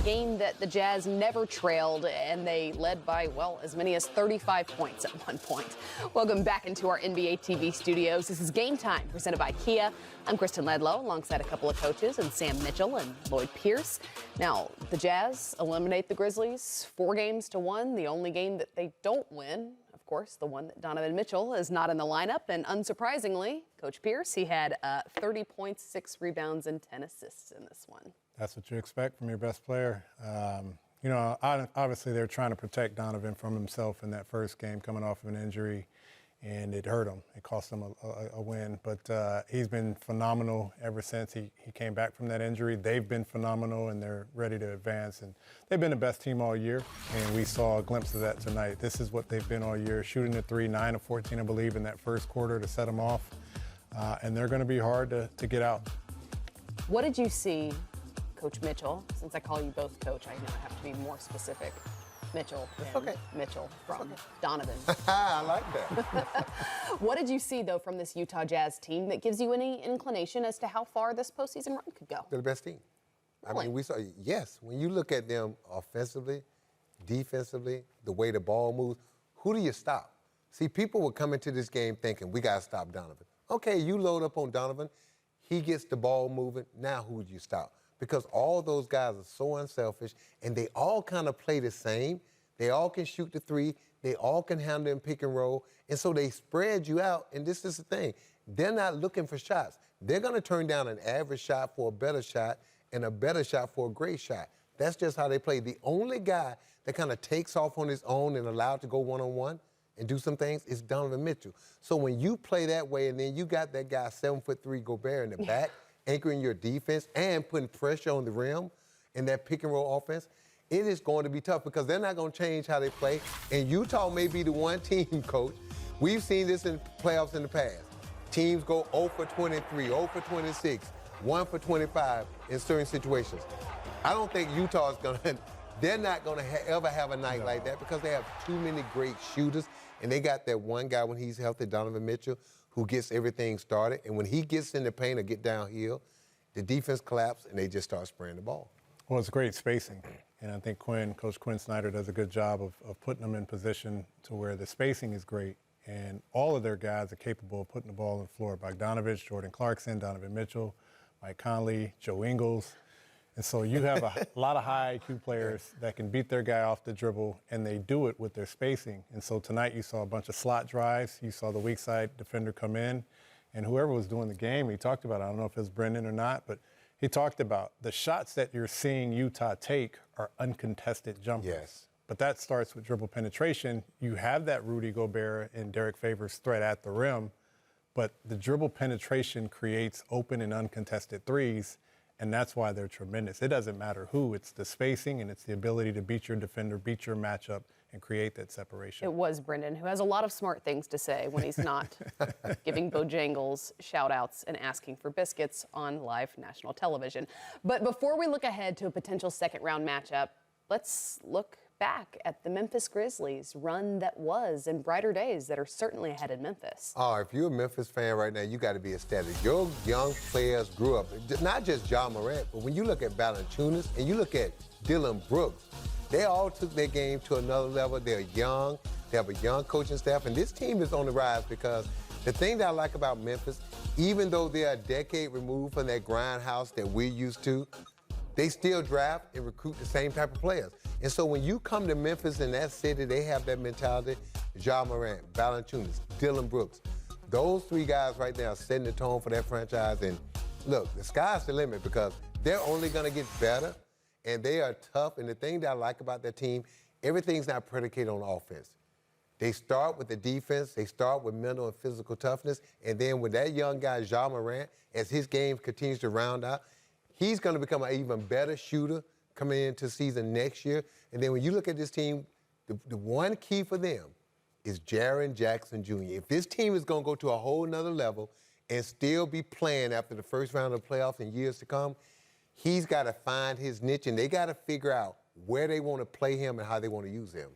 game that the Jazz never trailed, and they led by, well, as many as 35 points at one point. Welcome back into our NBA TV studios. This is Game Time, presented by Kia. I'm Kristen Ledlow, alongside a couple of coaches, and Sam Mitchell and Lloyd Pierce. Now, the Jazz eliminate the Grizzlies 4-1, the only game that they don't win. Of course, the one that Donovan Mitchell is not in the lineup, and unsurprisingly, Coach Pierce, he had 30 points, 6 rebounds, and 10 assists in this one. That's what you expect from your best player. You know, obviously they're trying to protect Donovan from himself in that first game, coming off of an injury, and it hurt him. It cost him a win, but he's been phenomenal ever since he came back from that injury. They've been phenomenal, and they're ready to advance, and they've been the best team all year, and we saw a glimpse of that tonight. This is what they've been all year, shooting the three, 9 of 14, I believe, in that first quarter to set them off, and they're going to be hard to get out. What did you see, Coach Mitchell? Since I call you both Coach, I know I have to be more specific. Mitchell and Mitchell from Donovan. I like that. What did you see, though, from this Utah Jazz team that gives you any inclination as to how far this postseason run could go? They're the best team. Really? I mean, we saw, yes, when you look at them offensively, defensively, the way the ball moves, who do you stop? See, people will come into this game thinking, we got to stop Donovan. Okay, you load up on Donovan. He gets the ball moving. Now who would you stop? Because all those guys are so unselfish, and they all kind of play the same. They all can shoot the three. They all can handle and pick and roll. And so they spread you out, and this is the thing. They're not looking for shots. They're going to turn down an average shot for a better shot and a better shot for a great shot. That's just how they play. The only guy that kind of takes off on his own and allowed to go one-on-one and do some things is Donovan Mitchell. So when you play that way, and then you got that guy 7'3" Gobert in the back, anchoring your defense and putting pressure on the rim in that pick-and-roll offense, it is going to be tough because they're not going to change how they play. And Utah may be the one team, Coach. We've seen this in playoffs in the past. Teams go 0 for 23, 0 for 26, 1 for 25 in certain situations. I don't think Utah is going to – they're not going to ever have a night like that because they have too many great shooters, and they got that one guy when he's healthy, Donovan Mitchell, who gets everything started. And when he gets in the paint or get downhill, the defense collapses and they just start spraying the ball. Well, it's great spacing. And I think Coach Quinn Snyder does a good job of putting them in position to where the spacing is great. And all of their guys are capable of putting the ball on the floor. Bogdanovich, Jordan Clarkson, Donovan Mitchell, Mike Conley, Joe Ingles. And so you have a lot of high IQ players that can beat their guy off the dribble, and they do it with their spacing. And so tonight you saw a bunch of slot drives. You saw the weak side defender come in, and whoever was doing the game, he talked about it. I don't know if it was Brendan or not, but he talked about the shots that you're seeing Utah take are uncontested jumpers. Yes. But that starts with dribble penetration. You have that Rudy Gobert and Derek Favors threat at the rim, but the dribble penetration creates open and uncontested threes. And that's why they're tremendous. It doesn't matter who. It's the spacing, and it's the ability to beat your defender, beat your matchup, and create that separation. It was Brendan, who has a lot of smart things to say when he's not giving Bojangles shout-outs and asking for biscuits on live national television. But before we look ahead to a potential second-round matchup, let's look back at the Memphis Grizzlies run that was and brighter days that are certainly ahead in Memphis. Oh, if you're a Memphis fan right now, you got to be ecstatic. Your young players grew up, not just Ja Morant, but when you look at Valanciunas and you look at Dylan Brooks, they all took their game to another level. They're young. They have a young coaching staff, and this team is on the rise because the thing that I like about Memphis, even though they're a decade removed from that grindhouse that we're used to, they still draft and recruit the same type of players. And so when you come to Memphis in that city, they have that mentality. Ja Morant, Valanciunas, Dylan Brooks. Those three guys right there are setting the tone for that franchise. And look, the sky's the limit because they're only going to get better, and they are tough. And the thing that I like about that team, everything's not predicated on offense. They start with the defense. They start with mental and physical toughness. And then with that young guy, Ja Morant, as his game continues to round out, he's going to become an even better shooter coming into season next year. And then when you look at this team, the one key for them is Jaren Jackson Jr. If this team is going to go to a whole nother level and still be playing after the first round of the playoffs in years to come, he's got to find his niche, and they got to figure out where they want to play him and how they want to use him.